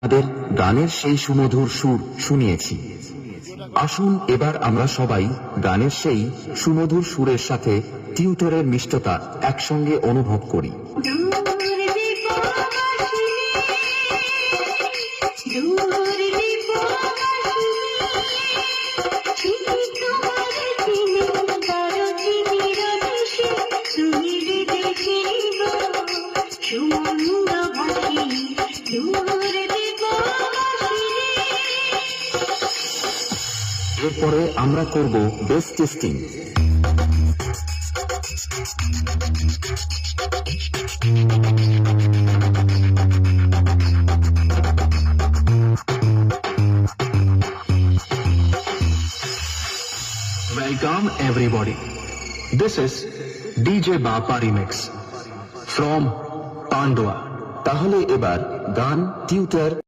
আমাদের গানের সেই সুমধুর সুর শুনিয়েছি। আসুন এবার আমরা সবাই গানের সেই সুমধুর সুরের সাথে টিউটরের মিষ্টতা একসঙ্গে অনুভব করি। এরপরে আমরা করব base testing. Welcome everybody. This is DJ Bapa Remix from Pandua. তাহলে এবার গান টিউটর